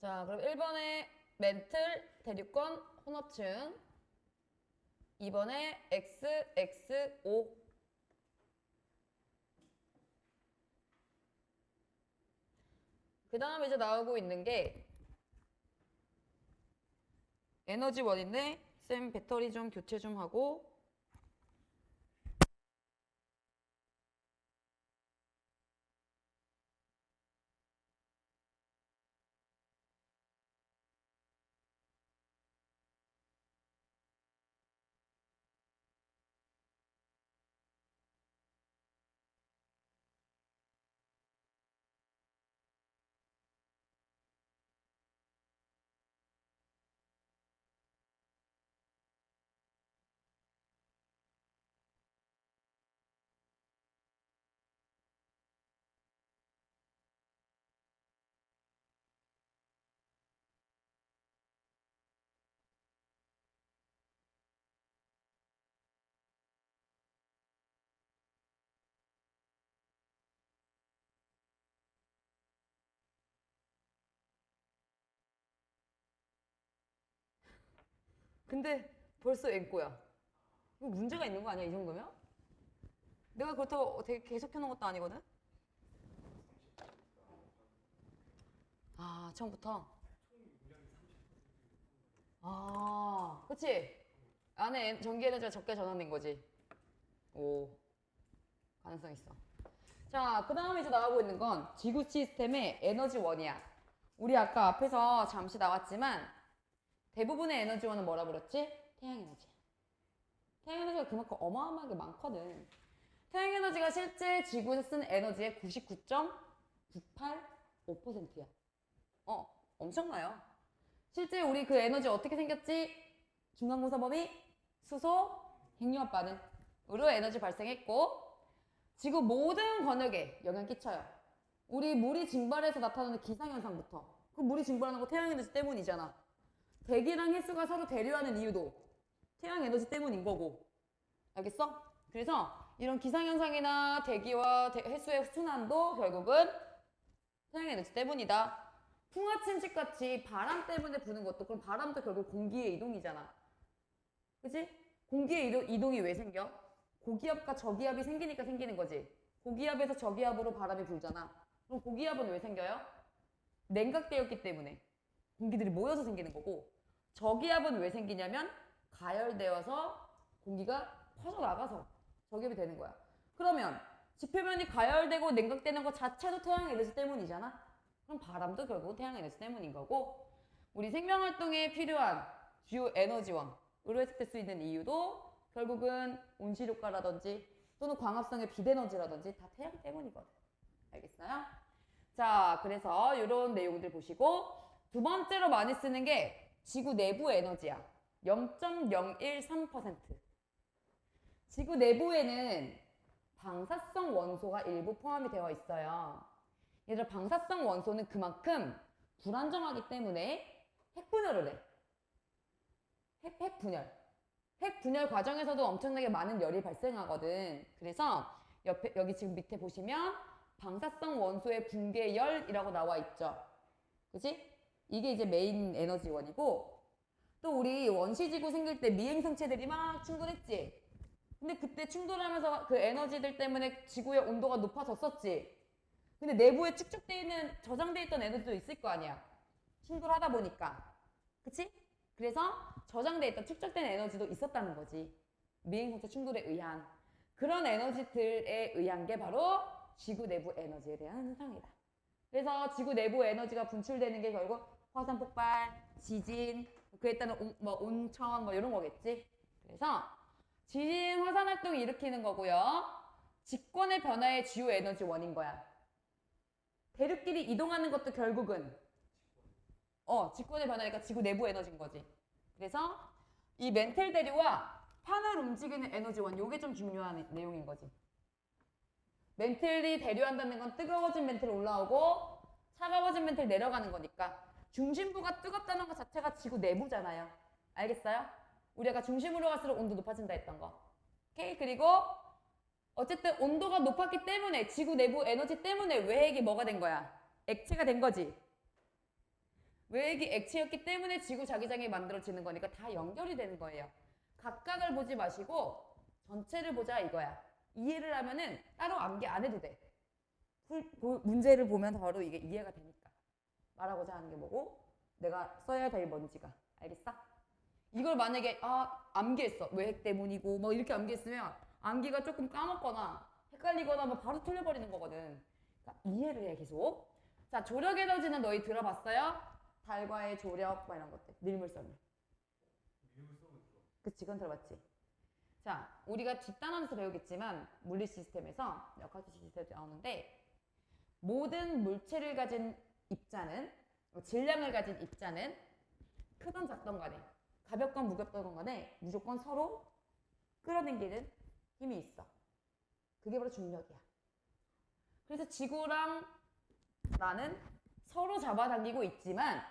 자, 그럼 1번에 멘틀, 대륙권, 혼합층. 2번에 X, X, O. 그 다음에 이제 나오고 있는 게 에너지원인데 쌤 배터리 좀 교체 좀 하고 근데 벌써 앵꼬야. 이거 문제가 있는 거 아니야, 이 정도면? 내가 그렇다고 되게 계속 해놓은 것도 아니거든? 아, 처음부터? 아, 그치? 안에 전기 에너지가 적게 전환된 거지. 오, 가능성 있어. 자, 그 다음에 이제 나오고 있는 건 지구 시스템의 에너지원이야. 우리 아까 앞에서 잠시 나왔지만 대부분의 에너지원은 뭐라 그랬지? 태양에너지. 태양에너지가 그만큼 어마어마하게 많거든. 태양에너지가 실제 지구에서 쓴 에너지의 99.985%야. 엄청나요. 실제 우리 그 에너지 어떻게 생겼지? 중간고사범위, 수소, 핵융합 반응으로 에너지 발생했고 지구 모든 권역에 영향 끼쳐요. 우리 물이 증발해서 나타나는 기상현상부터 그 물이 증발하는 거 태양에너지 때문이잖아. 대기랑 해수가 서로 대류하는 이유도 태양에너지 때문인 거고 알겠어? 그래서 이런 기상현상이나 대기와 해수의 순환도 결국은 태양에너지 때문이다. 풍화침식같이 바람 때문에 부는 것도 그럼 바람도 결국 공기의 이동이잖아. 그치? 공기의 이동이 왜 생겨? 고기압과 저기압이 생기니까 생기는 거지. 고기압에서 저기압으로 바람이 불잖아. 그럼 고기압은 왜 생겨요? 냉각되었기 때문에 공기들이 모여서 생기는 거고 저기압은 왜 생기냐면 가열되어서 공기가 퍼져나가서 저기압이 되는 거야. 그러면 지표면이 가열되고 냉각되는 것 자체도 태양에너지 때문이잖아. 그럼 바람도 결국 태양에너지 때문인 거고 우리 생명활동에 필요한 주요 에너지원으로 해석될 수 있는 이유도 결국은 온실효과라든지 또는 광합성의 빛에너지라든지 다 태양 때문이거든. 알겠어요? 자, 그래서 이런 내용들 보시고 두 번째로 많이 쓰는 게 지구 내부 에너지야. 0.013%. 지구 내부에는 방사성 원소가 일부 포함이 되어 있어요. 얘들아, 방사성 원소는 그만큼 불안정하기 때문에 핵분열을 해. 핵분열. 핵분열 과정에서도 엄청나게 많은 열이 발생하거든. 그래서 여기 지금 밑에 보시면 방사성 원소의 붕괴열이라고 나와 있죠. 그치? 이게 이제 메인 에너지원이고 또 우리 원시지구 생길 때 미행성체들이 막 충돌했지. 근데 그때 충돌하면서 그 에너지들 때문에 지구의 온도가 높아졌었지. 근데 내부에 축적되어 있는 저장되어 있던 에너지도 있을 거 아니야. 충돌하다 보니까. 그치? 그래서 저장되어 있던 축적된 에너지도 있었다는 거지. 미행성체 충돌에 의한. 그런 에너지들에 의한 게 바로 지구 내부 에너지에 대한 현상이다. 그래서 지구 내부 에너지가 분출되는 게 결국 화산 폭발, 지진, 그에 따른 온천 이런 거겠지. 그래서 지진, 화산 활동이 일으키는 거고요. 직권의 변화의 주요 에너지원인 거야. 대륙끼리 이동하는 것도 결국은 직권의 변화니까 지구 내부 에너지인 거지. 그래서 이 멘틀 대류와 판을 움직이는 에너지원 요게 좀 중요한 내용인 거지. 멘틀이 대류한다는 건 뜨거워진 멘틀 올라오고 차가워진 멘틀 내려가는 거니까 중심부가 뜨겁다는 것 자체가 지구 내부잖아요. 알겠어요? 우리가 중심으로 갈수록 온도 높아진다 했던 거. 오케이? 그리고 어쨌든 온도가 높았기 때문에 지구 내부 에너지 때문에 외핵이 뭐가 된 거야? 액체가 된 거지. 외액이 액체였기 때문에 지구 자기장이 만들어지는 거니까 다 연결이 되는 거예요. 각각을 보지 마시고 전체를 보자 이거야. 이해를 하면은 따로 암기 안 해도 돼. 문제를 보면 바로 이게 이해가 되니까. 말하고자 하는 게 뭐고 내가 써야 될 뭔지가. 알겠어? 이걸 만약에 암기했어. 외핵 때문이고 뭐 이렇게 암기했으면 암기가 조금 까먹거나 헷갈리거나 뭐 바로 틀려버리는 거거든. 그러니까 이해를 해 계속. 자, 조력 에너지는 너희 들어봤어요? 달과의 조력 뭐 이런 것들. 밀물섬유. 그치, 그건 들어봤지. 자, 우리가 뒷단원에서 배우겠지만 물리 시스템에서 몇 가지 시스템이 나오는데 모든 물체를 가진 입자는 질량을 가진 입자는 크던 작던 간에 가볍건 무겁던 간에 무조건 서로 끌어당기는 힘이 있어. 그게 바로 중력이야. 그래서 지구랑 나는 서로 잡아당기고 있지만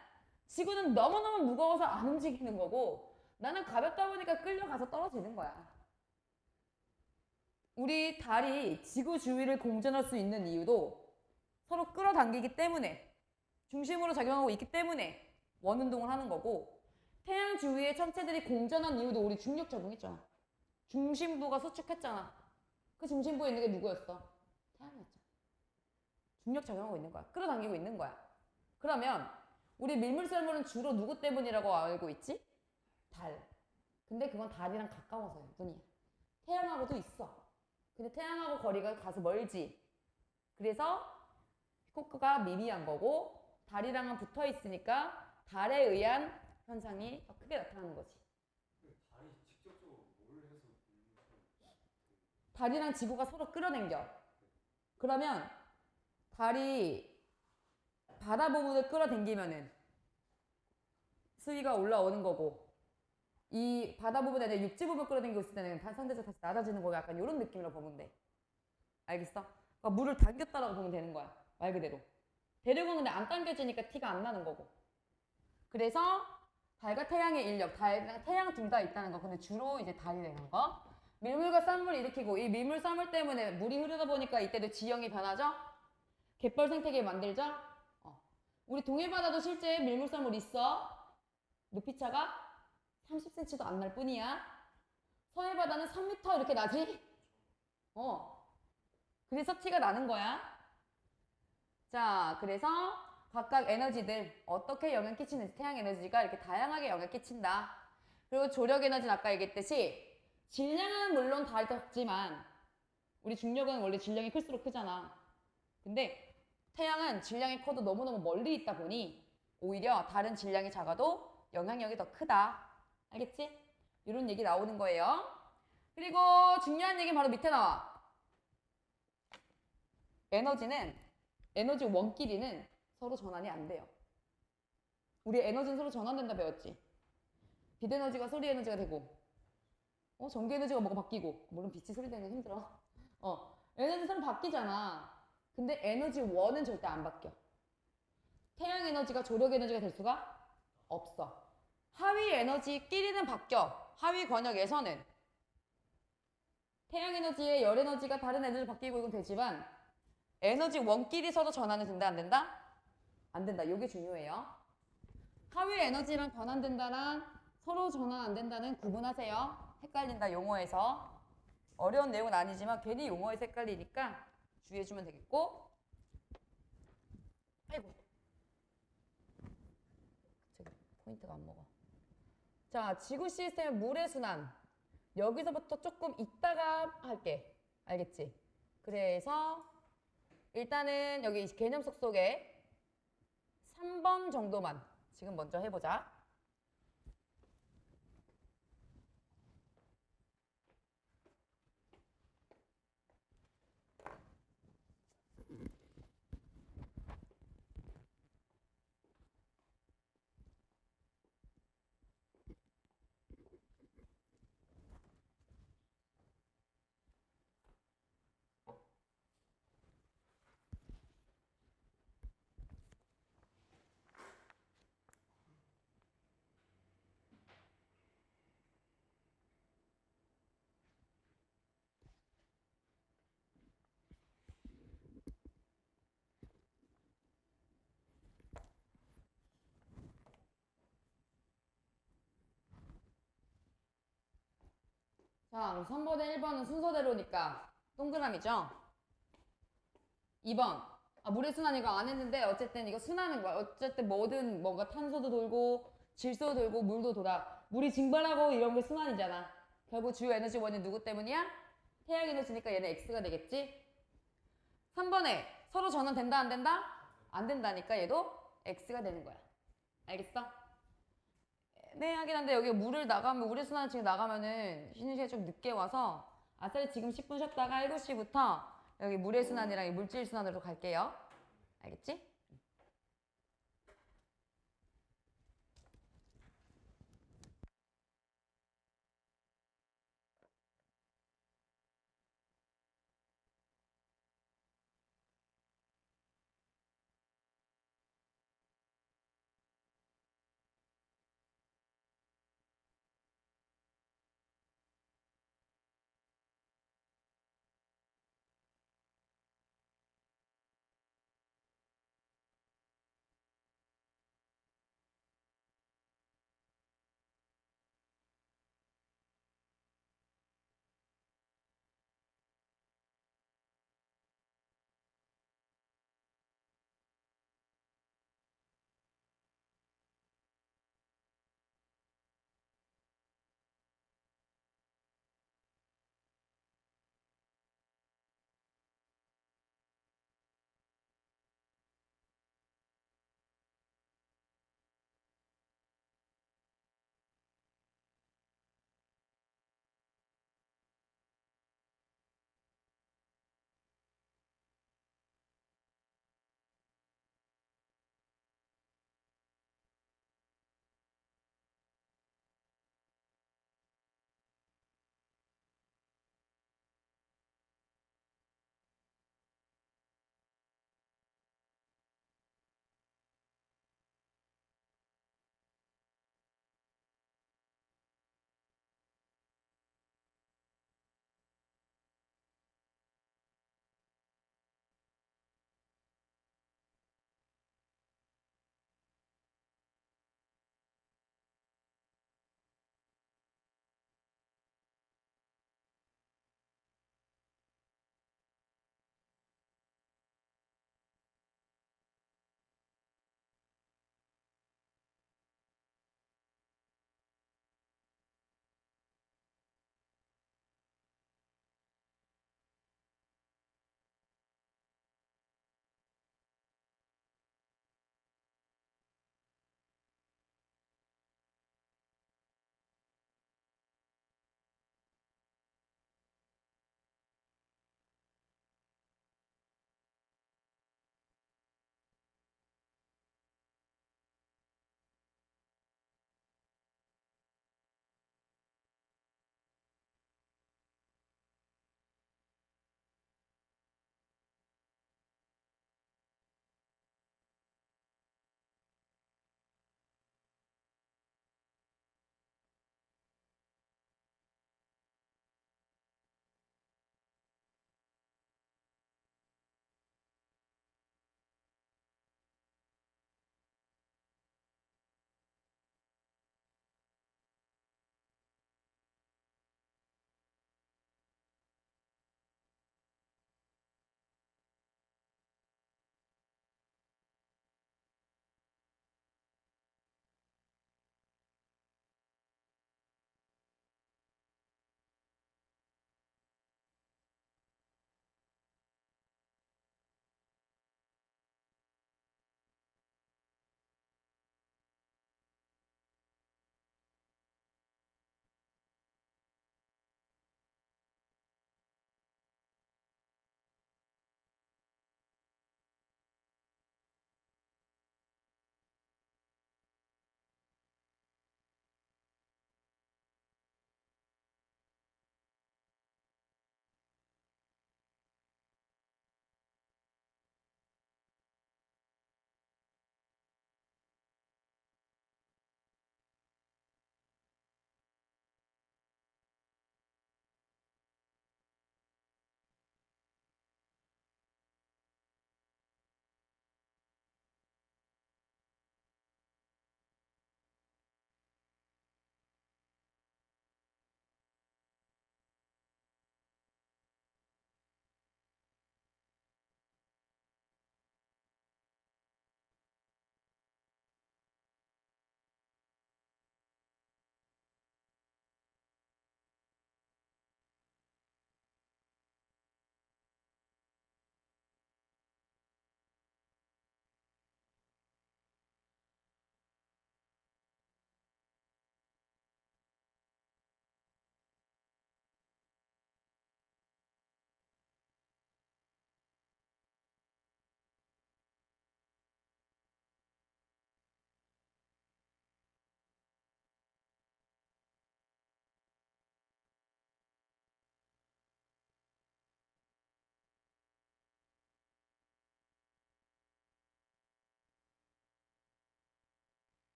지구는 너무너무 무거워서 안 움직이는 거고 나는 가볍다 보니까 끌려가서 떨어지는 거야. 우리 달이 지구 주위를 공전할 수 있는 이유도 서로 끌어당기기 때문에 중심으로 작용하고 있기 때문에 원운동을 하는 거고 태양 주위의 천체들이 공전한 이유도 우리 중력 적용했잖아. 중심부가 수축했잖아. 그 중심부에 있는 게 누구였어? 태양이었잖아. 중력 작용하고 있는 거야. 끌어당기고 있는 거야. 그러면 우리 밀물썰물은 주로 누구 때문이라고 알고 있지? 달. 근데 그건 달이랑 가까워서요. 눈이. 태양하고도 있어. 근데 태양하고 거리가 가서 멀지. 그래서 피코크가 미비한 거고 달이랑은 붙어 있으니까 달에 의한 현상이 더 크게 나타나는 거지. 달이 직접적으로 뭘 해서 달이랑 지구가 서로 끌어당겨. 그러면 달이 바다 부분을 끌어당기면은 수위가 올라오는 거고 이 바다 부분에 대해 육지 부분 끌어당기고 있을 때는 상대적 다시 낮아지는 거고 약간 이런 느낌으로 보면 돼. 알겠어? 그러니까 물을 당겼다라고 보면 되는 거야. 말 그대로. 대륙은 근데 안 당겨지니까 티가 안 나는 거고. 그래서 달과 태양의 인력, 달과 태양 둘 다 있다는 거. 근데 주로 이제 달이 되는 거. 밀물과 쌍물을 일으키고 이 밀물 쌍물 때문에 물이 흐르다 보니까 이때도 지형이 변하죠? 갯벌 생태계 만들죠? 우리 동해바다도 실제 밀물 쌍물 있어. 높이차가 30cm도 안 날 뿐이야. 서해바다는 3m 이렇게 나지? 그래서 티가 나는 거야. 자, 그래서 각각 에너지들 어떻게 영향 끼치는지 태양 에너지가 이렇게 다양하게 영향 끼친다. 그리고 조력 에너지는 아까 얘기했듯이 질량은 물론 달이 더 작지만 우리 중력은 원래 질량이 클수록 크잖아. 근데 태양은 질량이 커도 너무너무 멀리 있다 보니 오히려 다른 질량이 작아도 영향력이 더 크다. 알겠지? 이런 얘기 나오는 거예요. 그리고 중요한 얘기는 바로 밑에 나와. 에너지 원끼리는 서로 전환이 안 돼요. 우리 에너지는 서로 전환된다 배웠지? 빛 에너지가 소리 에너지가 되고 전기 에너지가 뭐가 바뀌고 물론 빛이 소리 되는 건 힘들어. 에너지 서로 바뀌잖아. 근데 에너지 원은 절대 안 바뀌어. 태양 에너지가 조력 에너지가 될 수가 없어. 하위 에너지끼리는 바뀌어. 하위 권역에서는 태양 에너지의 열 에너지가 다른 에너지로 바뀌고 이건 되지만 에너지 원끼리 서로 전환이 된다 안 된다? 안 된다. 이게 중요해요. 하위 에너지랑 변환된다랑 서로 전환 안 된다는 구분하세요. 헷갈린다 용어에서. 어려운 내용은 아니지만 괜히 용어에서 헷갈리니까 주의해주면 되겠고. 아이고. 포인트가 안 먹어. 자, 지구 시스템의 물의 순환. 여기서부터 조금 이따가 할게. 알겠지? 그래서 일단은 여기 개념 속에 3번 정도만 지금 먼저 해보자. 자, 그럼 3번에 1번은 순서대로니까 동그라미죠? 2번. 아, 물의 순환 이거 안 했는데 어쨌든 이거 순환인 거야. 어쨌든 뭐든 뭔가 탄소도 돌고 질소도 돌고 물도 돌아. 물이 증발하고 이런 게 순환이잖아. 결국 주요 에너지 원인 누구 때문이야? 태양 에너지니까 얘는 X가 되겠지? 3번에 서로 전원 된다 안 된다? 안 된다니까 얘도 X가 되는 거야. 알겠어? 네, 하긴 한데 여기 물을 나가면 우리 순환 지금 나가면은 쉬는 시간이 좀 늦게 와서 아싸리 지금 10분 쉬었다가 7시부터 여기 물의 순환이랑 이 물질 순환으로 갈게요. 알겠지?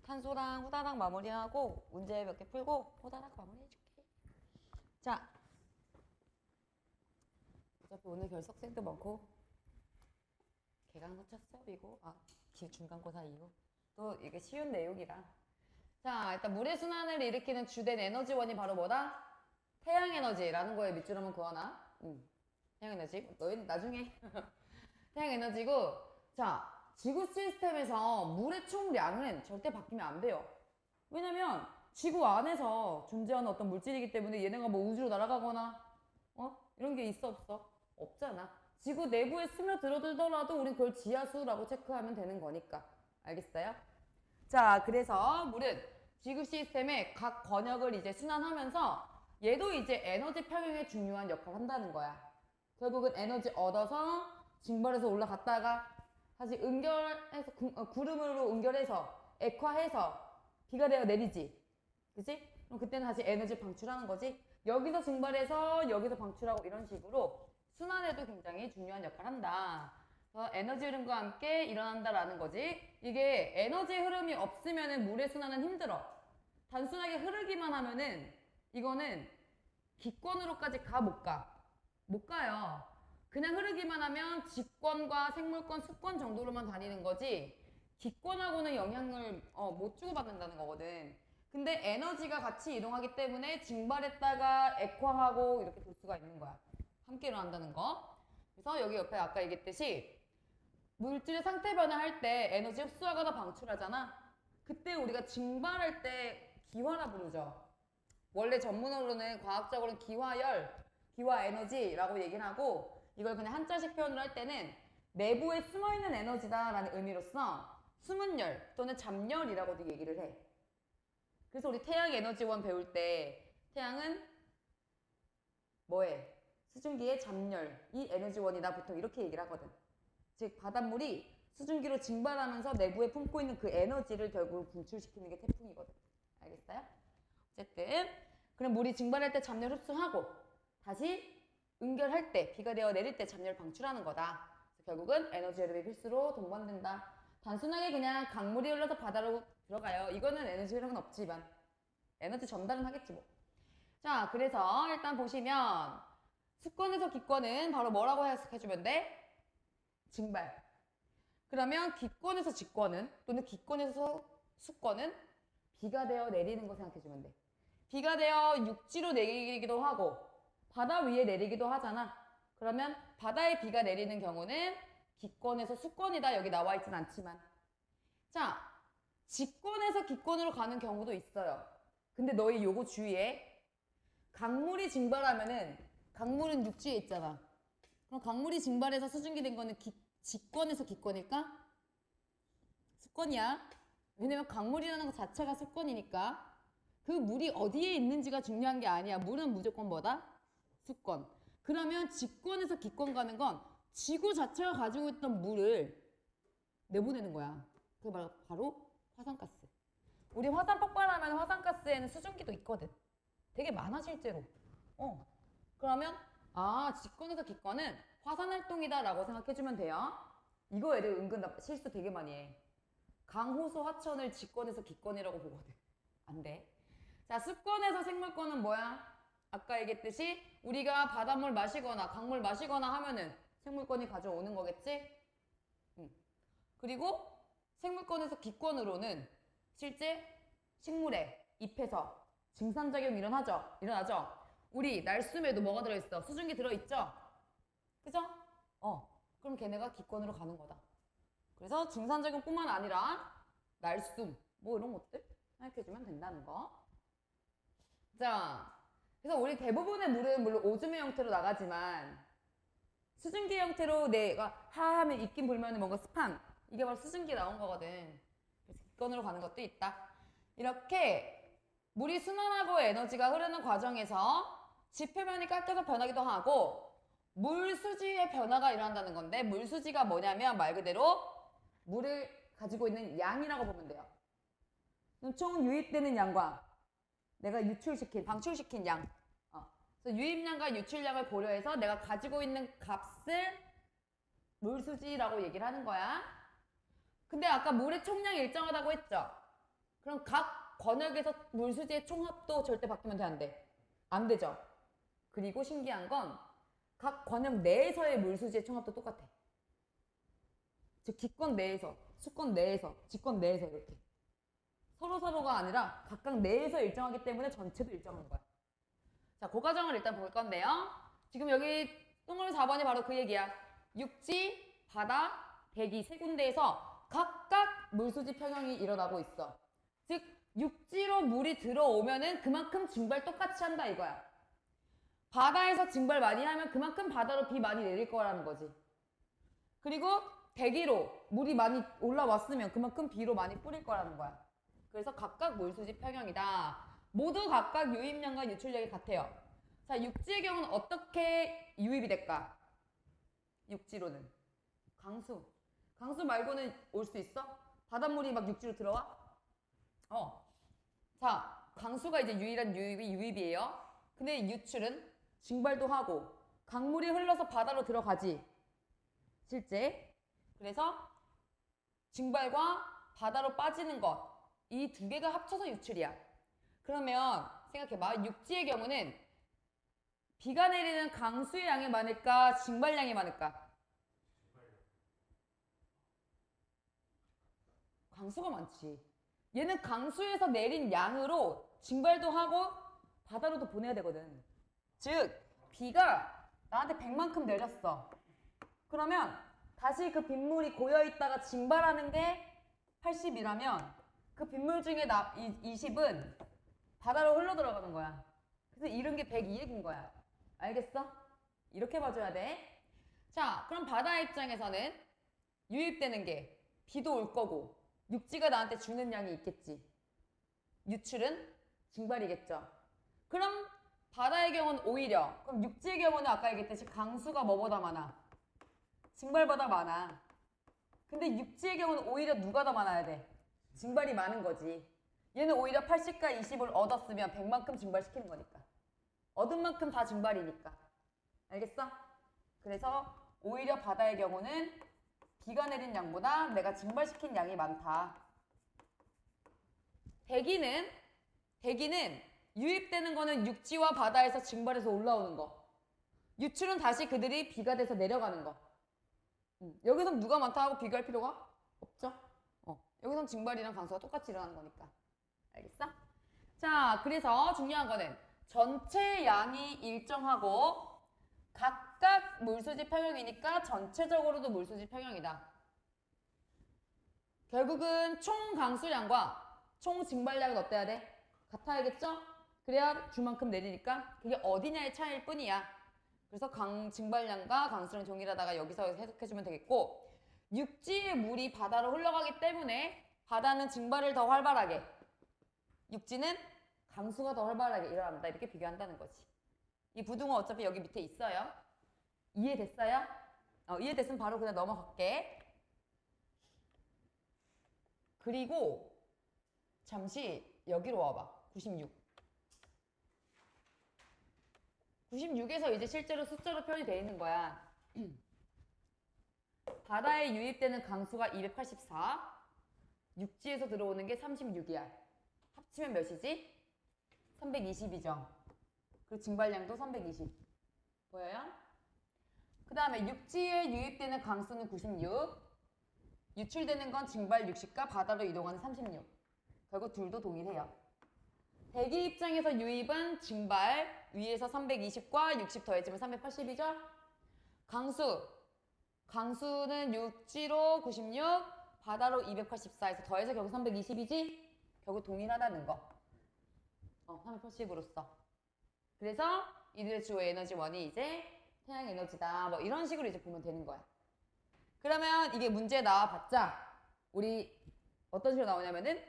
탄소랑 후다닥 마무리하고 문제 몇 개 풀고 후다닥 마무리해줄게. 자, 어차피 오늘 결석생도 많고 개강 놓쳤어 이거. 중간고사 이후 또 이게 쉬운 내용이라. 자, 일단 물의 순환을 일으키는 주된 에너지원이 바로 뭐다? 태양에너지라는 거에 밑줄 한번 그어놔. 태양에너지. 너희는 나중에. 태양에너지고, 자, 지구 시스템에서 물의 총량은 절대 바뀌면 안 돼요. 왜냐면 지구 안에서 존재하는 어떤 물질이기 때문에 얘네가 뭐 우주로 날아가거나 이런 게 있어 없어? 없잖아. 지구 내부에 스며들어들더라도 우린 그걸 지하수라고 체크하면 되는 거니까. 알겠어요? 자, 그래서 물은 지구 시스템의 각 권역을 이제 순환하면서 얘도 이제 에너지 평형에 중요한 역할을 한다는 거야. 결국은 에너지 얻어서 징벌해서 올라갔다가 다시 응결해서 구름으로 응결해서 액화해서 비가 되어 내리지. 그치? 그럼 그때는 다시 에너지 방출하는 거지. 여기서 증발해서 여기서 방출하고 이런 식으로 순환에도 굉장히 중요한 역할을 한다. 에너지 흐름과 함께 일어난다라는 거지. 이게 에너지 흐름이 없으면은 물의 순환은 힘들어. 단순하게 흐르기만 하면은 이거는 기권으로까지 못 가. 못 가요. 그냥 흐르기만 하면 직권과 생물권, 수권 정도로만 다니는 거지 기권하고는 영향을 못 주고받는다는 거거든. 근데 에너지가 같이 이동하기 때문에 증발했다가 액화하고 이렇게 될 수가 있는 거야. 함께 일어난다는 거. 그래서 여기 옆에 아까 얘기했듯이 물질의 상태 변화할 때 에너지 흡수하거나 방출하잖아. 그때 우리가 증발할 때 기화라 부르죠. 원래 전문어로는 과학적으로는 기화열, 기화에너지라고 얘기를 하고 이걸 그냥 한자식 표현을 할 때는 내부에 숨어있는 에너지다라는 의미로서 숨은 열 또는 잡열이라고도 얘기를 해. 그래서 우리 태양에너지원 배울 때 태양은 뭐해? 수증기의 잡열, 이 에너지원이다 보통 이렇게 얘기를 하거든. 즉 바닷물이 수증기로 증발하면서 내부에 품고 있는 그 에너지를 결국 분출시키는 게 태풍이거든. 알겠어요? 어쨌든 그럼 물이 증발할 때 잡열 흡수하고 다시 응결할 때 비가 되어 내릴 때 잡열 방출하는 거다. 그래서 결국은 에너지 흐름이 필수로 동반된다. 단순하게 그냥 강물이 흘러서 바다로 들어가요. 이거는 에너지 흐름은 없지만 에너지 전달은 하겠지 뭐. 자, 그래서 일단 보시면 수권에서 기권은 바로 뭐라고 해석해주면 돼? 증발. 그러면 기권에서 직권은 또는 기권에서 수권은 비가 되어 내리는 거 생각해주면 돼. 비가 되어 육지로 내리기도 하고 바다 위에 내리기도 하잖아. 그러면 바다에 비가 내리는 경우는 기권에서 수권이다. 여기 나와 있진 않지만. 자, 직권에서 기권으로 가는 경우도 있어요. 근데 너희 요거 주의해. 강물이 증발하면은 강물은 육지에 있잖아. 그럼 강물이 증발해서 수증기 된 거는 직권에서 기권일까? 수권이야. 왜냐면 강물이라는 것 자체가 수권이니까. 그 물이 어디에 있는지가 중요한 게 아니야. 물은 무조건 뭐다? 수권. 그러면 직권에서 기권 가는 건 지구 자체가 가지고 있던 물을 내보내는 거야. 그게 바로 화산가스. 우리 화산 폭발하면 화산가스에는 수증기도 있거든. 되게 많아 실제로. 그러면 직권에서 기권은 화산활동이다라고 생각해주면 돼요. 이거 애들 은근 실수 되게 많이 해. 강호수 하천을 직권에서 기권이라고 보거든. 안 돼. 자, 수권에서 생물권은 뭐야? 아까 얘기했듯이 우리가 바닷물 마시거나 강물 마시거나 하면은 생물권이 가져오는 거겠지? 그리고 생물권에서 기권으로는 실제 식물의 잎에서 증산작용이 일어나죠? 우리 날숨에도 뭐가 들어있어? 수증기 들어있죠? 그죠? 그럼 걔네가 기권으로 가는 거다. 그래서 증산작용뿐만 아니라 날숨 뭐 이런 것들 생각해주면 된다는 거. 자, 그래서 우리 대부분의 물은 물론 오줌의 형태로 나가지만 수증기 형태로 내가 하하면 있긴 불면은 뭔가 습한 이게 바로 수증기 나온 거거든. 그래서 기권으로 가는 것도 있다. 이렇게 물이 순환하고 에너지가 흐르는 과정에서 지표면이 깎여서 변하기도 하고 물수지의 변화가 일어난다는 건데 물수지가 뭐냐면 말 그대로 물을 가지고 있는 양이라고 보면 돼요. 총 유입되는 양과 내가 방출시킨 양. 그래서 유입량과 유출량을 고려해서 내가 가지고 있는 값을 물수지라고 얘기를 하는 거야. 근데 아까 물의 총량이 일정하다고 했죠? 그럼 각 권역에서 물수지의 총합도 절대 바뀌면 돼, 안 돼? 안 되죠? 그리고 신기한 건 각 권역 내에서의 물수지의 총합도 똑같아. 즉 기권 내에서, 수권 내에서, 지권 내에서 이렇게. 서로가 아니라 각각 내에서 일정하기 때문에 전체도 일정한 거야. 자, 그 과정을 일단 볼 건데요. 지금 여기 동그라미 4번이 바로 그 얘기야. 육지, 바다, 대기 세 군데에서 각각 물수지 평형이 일어나고 있어. 즉 육지로 물이 들어오면은 그만큼 증발 똑같이 한다 이거야. 바다에서 증발 많이 하면 그만큼 바다로 비 많이 내릴 거라는 거지. 그리고 대기로 물이 많이 올라왔으면 그만큼 비로 많이 뿌릴 거라는 거야. 그래서 각각 물수지 평형이다. 모두 각각 유입량과 유출량이 같아요. 자, 육지의 경우는 어떻게 유입이 될까? 육지로는 강수. 강수 말고는 올 수 있어? 바닷물이 막 육지로 들어와? 자, 강수가 이제 유일한 유입이에요. 근데 유출은 증발도 하고 강물이 흘러서 바다로 들어가지. 실제. 그래서 증발과 바다로 빠지는 것. 이 두 개가 합쳐서 유출이야. 그러면 생각해봐. 육지의 경우는 비가 내리는 강수의 양이 많을까? 증발량이 많을까? 강수가 많지. 얘는 강수에서 내린 양으로 증발도 하고 바다로도 보내야 되거든. 즉 비가 나한테 100만큼 내렸어. 그러면 다시 그 빗물이 고여있다가 증발하는 게 80이라면 그 빗물 중에 20은 바다로 흘러 들어가는 거야. 그래서 이런 게 102인 거야. 알겠어? 이렇게 봐줘야 돼. 자, 그럼 바다 입장에서는 유입되는 게 비도 올 거고 육지가 나한테 주는 양이 있겠지. 유출은 증발이겠죠. 그럼 바다의 경우는 오히려, 그럼 육지의 경우는 아까 얘기했듯이 강수가 뭐보다 많아? 증발보다 많아. 근데 육지의 경우는 오히려 누가 더 많아야 돼? 증발이 많은 거지. 얘는 오히려 80과 20을 얻었으면 100만큼 증발시키는 거니까. 얻은 만큼 다 증발이니까. 알겠어? 그래서 오히려 바다의 경우는 비가 내린 양보다 내가 증발시킨 양이 많다. 대기는 유입되는 거는 육지와 바다에서 증발해서 올라오는 거. 유출은 다시 그들이 비가 돼서 내려가는 거. 여기선 누가 많다 하고 비교할 필요가 없죠. 여기선 증발이랑 강수가 똑같이 일어나는 거니까. 알겠어? 자, 그래서 중요한 거는 전체 양이 일정하고 각각 물수지 평형이니까 전체적으로도 물수지 평형이다. 결국은 총 강수량과 총 증발량은 어때야 돼? 같아야겠죠? 그래야 줄만큼 내리니까 그게 어디냐의 차이일 뿐이야. 그래서 증발량과 강수량 동일하다가 여기서 해석해주면 되겠고, 육지의 물이 바다로 흘러가기 때문에 바다는 증발을 더 활발하게, 육지는 강수가 더 활발하게 일어난다. 이렇게 비교한다는 거지. 이 부등호 어차피 여기 밑에 있어요. 이해됐어요? 이해됐으면 바로 그냥 넘어갈게. 그리고 잠시 여기로 와봐. 96. 96에서 이제 실제로 숫자로 표현이 되어 있는 거야. 바다에 유입되는 강수가 284, 육지에서 들어오는 게 36이야. 합치면 몇이지? 320이죠. 그리고 증발량도 320. 보여요? 그 다음에 육지에 유입되는 강수는 96, 유출되는 건 증발 60과 바다로 이동하는 36. 결국 둘도 동일해요. 대기 입장에서 유입은 증발, 위에서 320과 60 더해지면 380이죠? 강수는 육지로 96, 바다로 284에서 더해서 결국 320이지? 결국 동일하다는 거. 380으로써. 그래서 이들의 주요 에너지원이 이제 태양 에너지다. 뭐 이런 식으로 이제 보면 되는 거야. 그러면 이게 문제에 나와봤자 우리 어떤 식으로 나오냐면은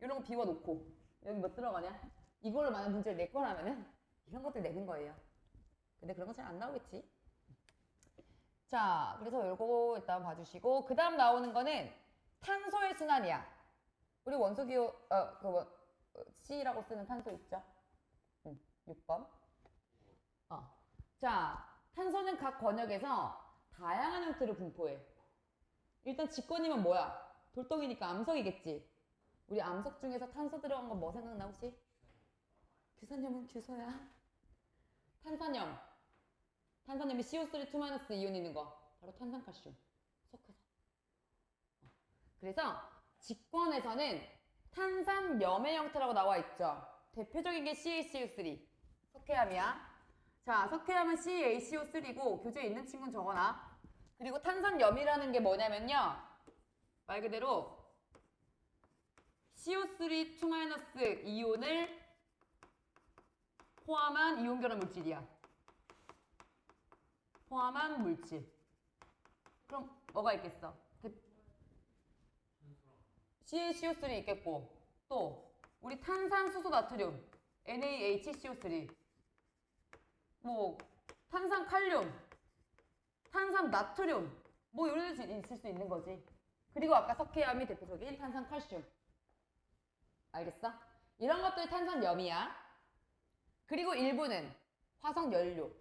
이런 거 비워놓고 여기 뭐 들어가냐? 이걸로 만약 문제를 낼 거라면은 이런 것들 내는 거예요. 근데 그런 거 잘 안 나오겠지. 자, 그래서 요거 일단 봐주시고 그 다음 나오는 거는 탄소의 순환이야. 우리 원소기호 C라고 쓰는 탄소 있죠? 6번. 자, 탄소는 각 권역에서 다양한 형태로 분포해. 일단 직권이면 뭐야? 돌덩이니까 암석이겠지. 우리 암석 중에서 탄소 들어간 거 뭐 생각나 혹시? 규산염은 규소야. 탄산염. 탄산염이 CO3 2- 이온 있는 거. 바로 탄산칼슘. 석회산. 그래서 직권에서는 탄산염의 형태라고 나와 있죠. 대표적인 게 CaCO3. 석회암이야. 자, 석회암은 CaCO3고 교재에 있는 친구는 적어놔. 그리고 탄산염이라는 게 뭐냐면요. 말 그대로 CO3 2- 이온을 포함한 이온 결합 물질이야. 포함한 물질. 그럼 뭐가 있겠어? CaCO3 있겠고 또 우리 탄산수소 나트륨 NaHCO3 뭐 탄산칼륨 탄산 나트륨 뭐 이런 게 있을 수 있는 거지. 그리고 아까 석회암이 대표적인 탄산칼슘. 알겠어? 이런 것들이 탄산염이야. 그리고 일부는 화석연료.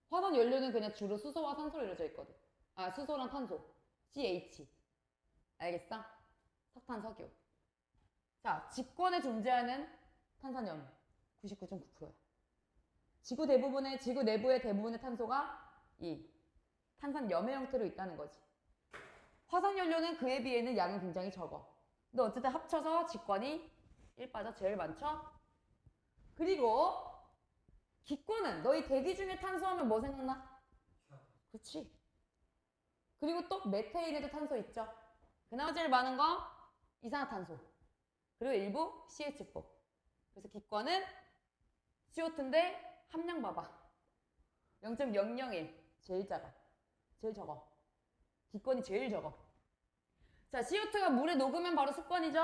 화석연료는 그냥 주로 수소와 산소로 이루어져 있거든. 아, 수소랑 탄소. CH. 알겠어? 석탄, 석유. 자, 직권에 존재하는 탄산염 99.9%야. 지구 내부의 대부분의 탄소가 이 탄산염의 형태로 있다는 거지. 화석연료는 그에 비해는 양은 굉장히 적어. 근데 어쨌든 합쳐서 직권이 1 빠져 제일 많죠? 그리고 기권은 너희 대기 중에 탄소 하면 뭐 생각나? 그렇지. 그리고 또 메테인에도 탄소 있죠. 그나마 제일 많은 거 이산화탄소. 그리고 일부 CH4. 그래서 기권은 CO2인데 함량 봐봐. 0.001 제일 작아. 제일 적어. 기권이 제일 적어. 자, CO2가 물에 녹으면 바로 수권이죠?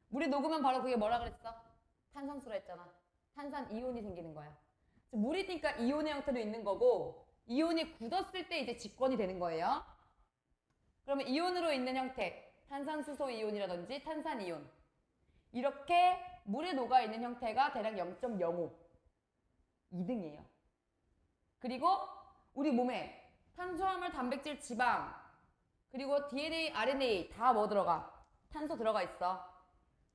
물에 녹으면 바로 그게 뭐라 그랬어? 탄산수라 했잖아. 탄산 이온이 생기는 거야. 물이니까 이온의 형태로 있는 거고 이온이 굳었을 때 이제 직권이 되는 거예요. 그러면 이온으로 있는 형태, 탄산수소 이온이라든지 탄산이온 이렇게 물에 녹아 있는 형태가 대략 0.05 2등이에요. 그리고 우리 몸에 탄수화물, 단백질, 지방 그리고 DNA, RNA 다 뭐 들어가? 탄소 들어가 있어.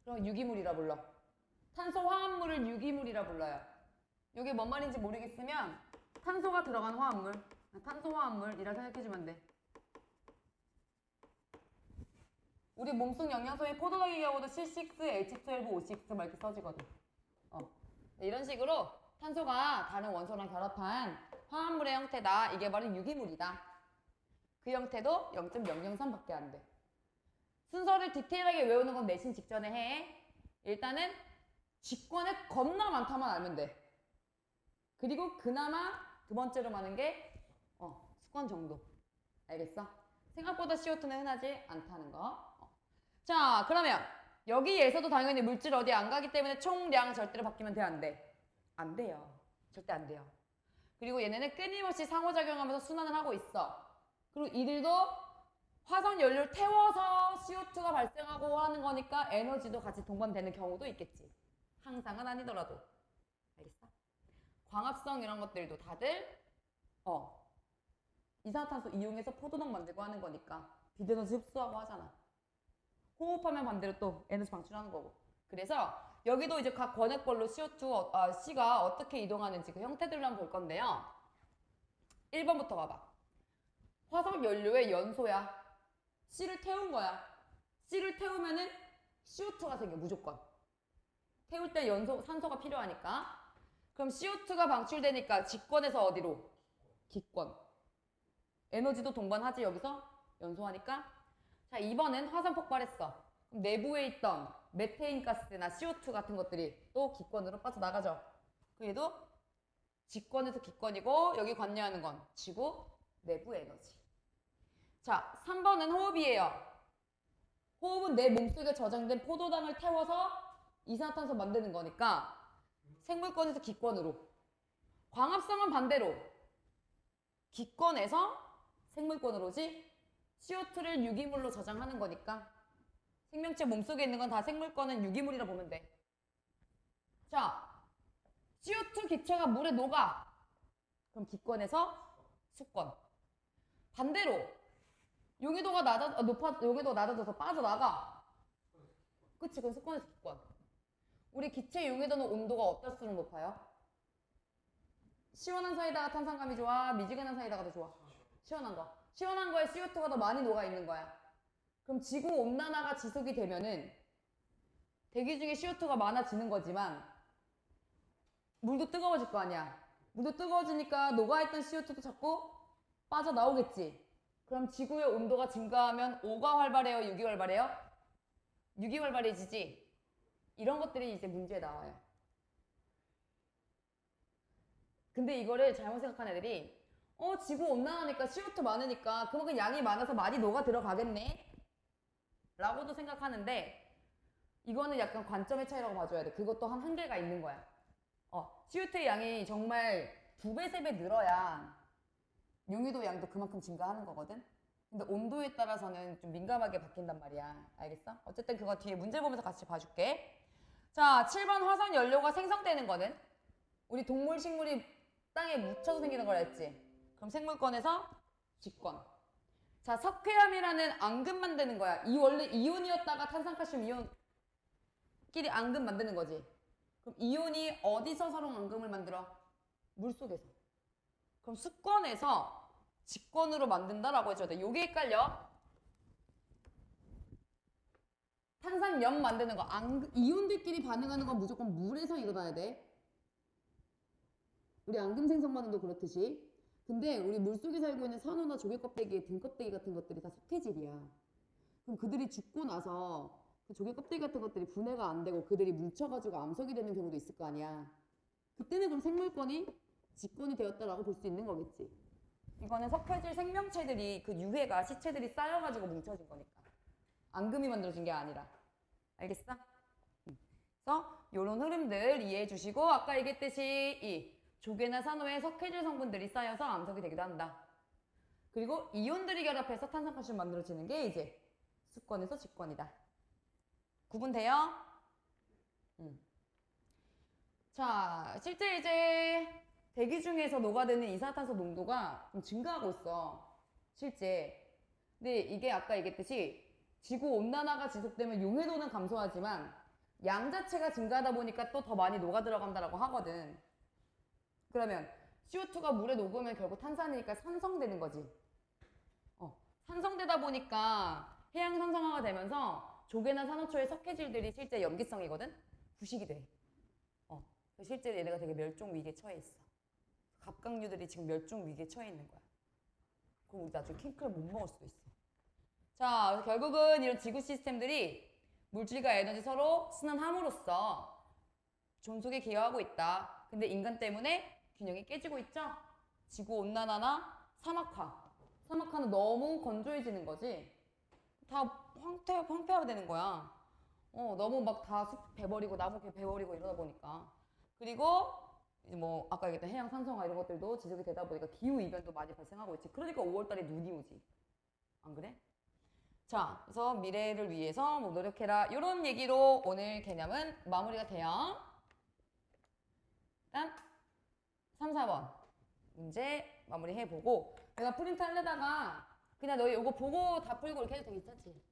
그럼 유기물이라 불러. 탄소 화합물을 유기물이라 불러요. 이게 뭔 말인지 모르겠으면 탄소가 들어간 화합물, 탄소 화합물이라 생각해주면 돼. 우리 몸속 영양소인 포도당의 경우도 C6, H12, O6 막 이렇게 써지거든. 이런 식으로 탄소가 다른 원소랑 결합한 화합물의 형태다. 이게 바로 유기물이다. 그 형태도 0.003밖에 안 돼. 순서를 디테일하게 외우는 건 내신 직전에 해. 일단은 직권에 겁나 많다만 알면 돼. 그리고 그나마 두 번째로 많은 게 수권 정도. 알겠어? 생각보다 CO2는 흔하지 않다는 거. 자, 그러면 여기에서도 당연히 물질 어디 안 가기 때문에 총량 절대로 바뀌면 돼, 안 돼? 안 돼요. 절대 안 돼요. 그리고 얘네는 끊임없이 상호작용하면서 순환을 하고 있어. 그리고 이들도 화석연료를 태워서 CO2가 발생하고 하는 거니까 에너지도 같이 동반되는 경우도 있겠지. 항상은 아니더라도. 알겠어? 광합성 이런 것들도 다들 이산화탄소 이용해서 포도당 만들고 하는 거니까 비대너지 흡수하고 하잖아. 호흡하면 반대로 또 에너지 방출하는 거고. 그래서 여기도 이제 각 권액별로 C가 어떻게 이동하는지 그 형태들로 한번 볼 건데요. 1번부터 봐봐. 화석연료의 연소야. C를 태운 거야. C를 태우면은 CO2가 생겨, 무조건. 태울 때 산소가 필요하니까. 그럼 CO2가 방출되니까 직권에서 어디로? 기권. 에너지도 동반하지, 여기서? 연소하니까. 자, 2번은 화산 폭발했어. 그럼 내부에 있던 메테인 가스나 CO2 같은 것들이 또 기권으로 빠져나가죠. 그 얘도 직권에서 기권이고 여기 관여하는 건 지구 내부 에너지. 자, 3번은 호흡이에요. 호흡은 내 몸속에 저장된 포도당을 태워서 이산화탄소 만드는 거니까 생물권에서 기권으로. 광합성은 반대로 기권에서 생물권으로지 CO2를 유기물로 저장하는 거니까 생명체 몸속에 있는 건 다 생물권은 유기물이라 보면 돼. 자, CO2 기체가 물에 녹아. 그럼 기권에서 수권. 반대로 용해도가 용해도가 낮아져서 빠져나가. 그치, 그건 습관에서 습관. 우리 기체 용해도는 온도가 어떨수록 높아요? 시원한 사이다가 탄산감이 좋아? 미지근한 사이다가 더 좋아? 시원한 거. 시원한 거에 CO2가 더 많이 녹아 있는 거야. 그럼 지구 온난화가 지속이 되면은 대기 중에 CO2가 많아지는 거지만 물도 뜨거워질 거 아니야. 물도 뜨거워지니까 녹아있던 CO2도 자꾸 빠져나오겠지. 그럼 지구의 온도가 증가하면 5가 활발해요? 6이 활발해요? 6이 활발해지지? 이런 것들이 이제 문제에 나와요. 근데 이거를 잘못 생각한 애들이 지구 온난화니까 CO2 많으니까 그만큼 양이 많아서 많이 녹아 들어가겠네? 라고도 생각하는데 이거는 약간 관점의 차이라고 봐줘야 돼. 그것도 한 한계가 있는 거야. CO2의 양이 정말 2배, 3배 늘어야 용해도 양도 그만큼 증가하는 거거든? 근데 온도에 따라서는 좀 민감하게 바뀐단 말이야. 알겠어? 어쨌든 그거 뒤에 문제 보면서 같이 봐줄게. 자, 7번 화산 연료가 생성되는 거는 우리 동물, 식물이 땅에 묻혀서 생기는 걸 했지. 그럼 생물권에서 직권. 자, 석회암이라는 앙금 만드는 거야. 이 원래 이온이었다가 탄산칼슘 이온끼리 앙금 만드는 거지. 그럼 이온이 어디서 서로 앙금을 만들어? 물속에서. 그럼 수권에서 직권으로 만든다라고 해줘야 돼. 요게 헷갈려. 탄산염 만드는 거. 이온들끼리 반응하는 건 무조건 물에서 일어나야 돼. 우리 앙금 생성 반응도 그렇듯이. 근데 우리 물속에 살고 있는 산호나 조개 껍데기, 등 껍데기 같은 것들이 다 석회질이야. 그럼 그들이 죽고 나서 그 조개 껍데기 같은 것들이 분해가 안 되고 그들이 뭉쳐가지고 암석이 되는 경우도 있을 거 아니야. 그때는 그럼 생물권이 직권이 되었다라고 볼 수 있는 거겠지. 이거는 석회질 생명체들이 그 유해가 시체들이 쌓여가지고 뭉쳐진 거니까. 앙금이 만들어진 게 아니라. 알겠어? 그래서 이런 흐름들 이해해 주시고 아까 얘기했듯이 이 조개나 산호에 석회질 성분들이 쌓여서 암석이 되기도 한다. 그리고 이온들이 결합해서 탄산칼슘 만들어지는 게 이제 수권에서 직권이다. 구분돼요? 자, 실제 이제 대기 중에서 녹아드는 이산화탄소 농도가 좀 증가하고 있어. 실제. 근데 이게 아까 얘기했듯이 지구 온난화가 지속되면 용해도는 감소하지만 양 자체가 증가하다 보니까 또 더 많이 녹아 들어간다라고 하거든. 그러면 CO2가 물에 녹으면 결국 탄산이니까 산성되는 거지. 산성되다 보니까 해양 산성화가 되면서 조개나 산호초의 석회질들이 실제 염기성이거든? 부식이 돼. 실제 얘네가 되게 멸종 위기에 처해 있어. 갑각류들이 지금 멸종 위기에 처해 있는 거야. 그럼 우리 나중에 킹크랩 못 먹을 수도 있어. 자, 결국은 이런 지구 시스템들이 물질과 에너지 서로 순환함으로써 존속에 기여하고 있다. 근데 인간 때문에 균형이 깨지고 있죠? 지구 온난화나 사막화. 사막화는 너무 건조해지는 거지. 다 황폐화 되는 거야. 너무 막 다 숲 베버리고 나무 베버리고 이러다 보니까. 그리고 이제 뭐 아까 얘기했던 해양 산성화 이런 것들도 지속이 되다 보니까 기후 이변도 많이 발생하고 있지. 그러니까 5월달에 눈이 오지. 안 그래? 자, 그래서 미래를 위해서 뭐 노력해라. 이런 얘기로 오늘 개념은 마무리가 돼요. 일단 3, 4번 문제 마무리해보고 내가 프린트 하려다가 그냥 너희 이거 보고 다 풀고 이렇게 해도 되게 괜찮지?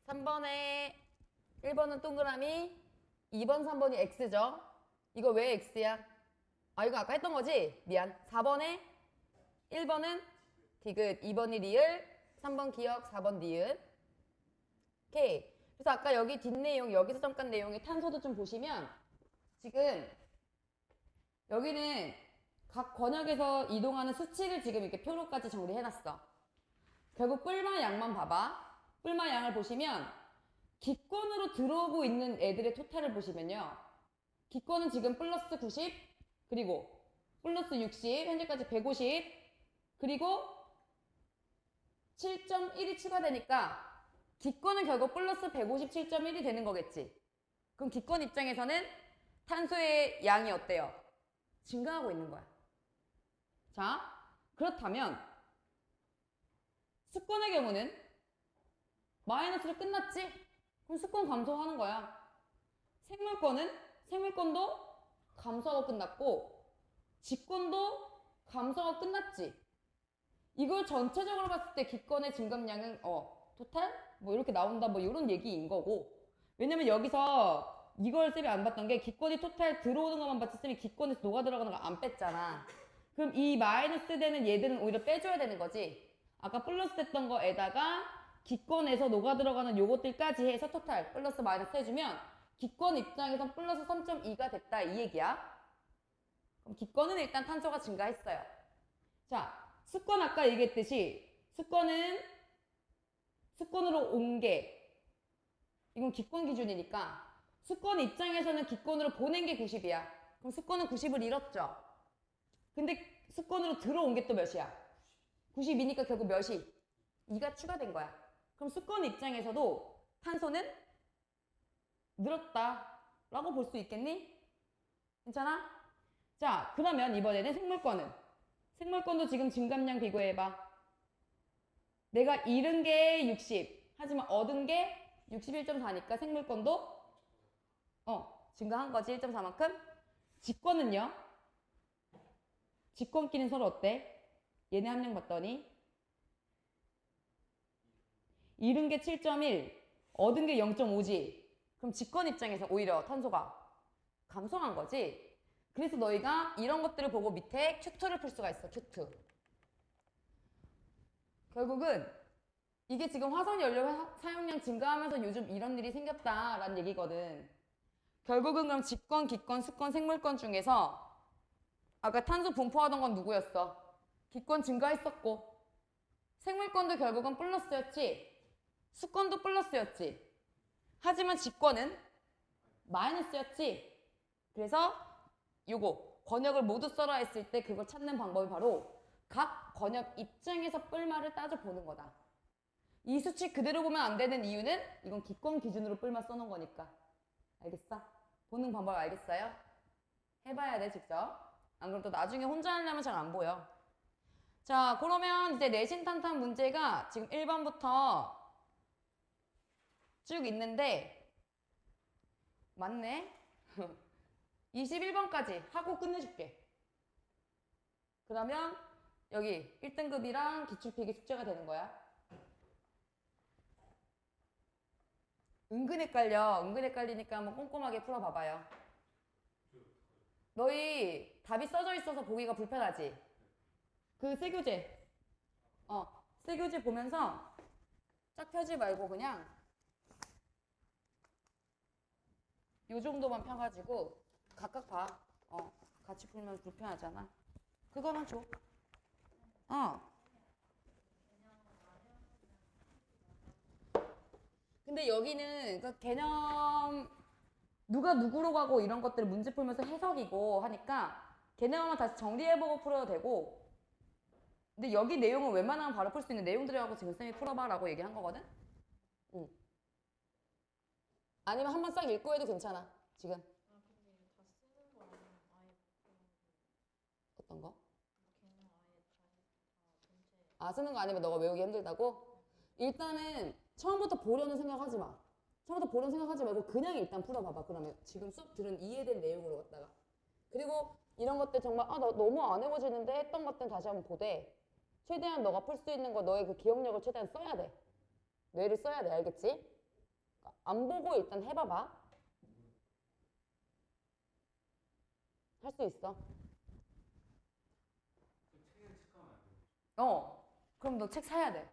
3번에 1번은 동그라미, 2번, 3번이 X죠? 이거 왜 X야? 아, 이거 아까 했던 거지? 미안. 4번에 1번은 디귿, 2번이 리을, 3번 기억, 4번 니은. 오케이. 그래서 아까 여기 뒷내용, 여기서 잠깐 내용의 탄소도 좀 보시면 지금 여기는 각 권역에서 이동하는 수치를 지금 이렇게 표로까지 정리해놨어. 결국 뿔마 양만 봐봐. 뿔마 양을 보시면 기권으로 들어오고 있는 애들의 토탈을 보시면요. 기권은 지금 플러스 90, 그리고 플러스 60, 현재까지 150, 그리고 7.1이 추가되니까 기권은 결국 플러스 157.1이 되는 거겠지. 그럼 기권 입장에서는 탄소의 양이 어때요? 증가하고 있는 거야. 자, 그렇다면 수권의 경우는 마이너스로 끝났지? 그럼 수권 감소하는 거야. 생물권도 감소하고 끝났고 직권도 감소하고 끝났지. 이걸 전체적으로 봤을 때 기권의 증감량은 토탈? 뭐 이렇게 나온다 뭐 이런 얘기인 거고. 왜냐면 여기서 이걸 쌤이 안 봤던 게 기권이 토탈 들어오는 것만 봤지 쌤이 기권에서 녹아 들어가는 거 안 뺐잖아. 그럼 이 마이너스 되는 얘들은 오히려 빼줘야 되는 거지. 아까 플러스 됐던 거에다가 기권에서 녹아 들어가는 요것들까지 해서 토탈 플러스 마이너스 해주면 기권 입장에선 플러스 3.2가 됐다 이 얘기야. 그럼 기권은 일단 탄소가 증가했어요. 자, 수권 아까 얘기했듯이 수권으로 온 게 이건 기권 기준이니까 수권 입장에서는 기권으로 보낸 게 90이야. 그럼 수권은 90을 잃었죠. 근데 수권으로 들어온 게 또 몇이야? 90이니까 결국 몇이? 2가 추가된 거야. 그럼 수권 입장에서도 탄소는 늘었다 라고 볼 수 있겠니? 괜찮아? 자, 그러면 이번에는 생물권도 지금 증감량 비교해봐. 내가 잃은 게 60 하지만 얻은 게 61.4니까 생물권도 증가한 거지 1.4만큼. 직권은요? 직권끼리는 서로 어때? 얘네 함량 봤더니 잃은 게 7.1 얻은 게 0.5지. 그럼 직권 입장에서 오히려 탄소가 감소한 거지. 그래서 너희가 이런 것들을 보고 밑에 Q2를 풀 수가 있어. Q2. 결국은 이게 지금 화석연료 사용량 증가하면서 요즘 이런 일이 생겼다라는 얘기거든. 결국은 그럼 직권, 기권, 수권, 생물권 중에서 아까 탄소 분포하던 건 누구였어? 기권 증가했었고 생물권도 결국은 플러스였지. 수권도 플러스였지. 하지만 직권은 마이너스였지. 그래서 요거 권역을 모두 써라 했을 때 그걸 찾는 방법이 바로 각 권역 입장에서 뿔마를 따져보는 거다. 이 수치 그대로 보면 안 되는 이유는 이건 기권 기준으로 뿔마 써놓은 거니까. 알겠어? 보는 방법 알겠어요? 해봐야 돼 직접. 안 그럼 또 나중에 혼자 하려면 잘 안 보여. 자, 그러면 이제 내신 탄탄 문제가 지금 1번부터 쭉 있는데 맞네? 21번까지 하고 끝내줄게. 그러면 여기 1등급이랑 기출필기 숙제가 되는 거야. 은근 헷갈리니까 한번 꼼꼼하게 풀어봐봐요. 너희 답이 써져 있어서 보기가 불편하지? 그 세교재 세교재 보면서 쫙 펴지 말고 그냥 요 정도만 펴가지고 각각 봐. 같이 풀면 불편하잖아. 그거만 줘. 근데 여기는 그 개념 누가 누구로 가고 이런 것들을 문제 풀면서 해석이고 하니까 개념만 다시 정리해보고 풀어도 되고. 근데 여기 내용은 웬만하면 바로 풀 수 있는 내용들이라고 지금 쌤이 풀어봐 라고 얘기한 거거든? 응. 아니면 한번 싹 읽고 해도 괜찮아 지금. 어떤 거? 쓰는 거 아니면 너가 외우기 힘들다고? 일단은 처음부터 보려는 생각하지 마. 처음부터 보려는 생각하지 말고 그냥 일단 풀어봐봐. 그러면 지금 수업 들은 이해된 내용으로 갖다가. 그리고 이런 것들 정말 나 너무 안 외워지는데 했던 것들 다시 한번 보되 최대한 너가 풀 수 있는 거 너의 그 기억력을 최대한 써야 돼. 뇌를 써야 돼. 알겠지? 안 보고 일단 해봐봐. 할 수 있어. 그럼 너 책 사야 돼.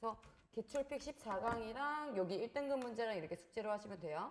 그래서 기출픽 14강이랑 여기 1등급 문제랑 이렇게 숙제로 하시면 돼요.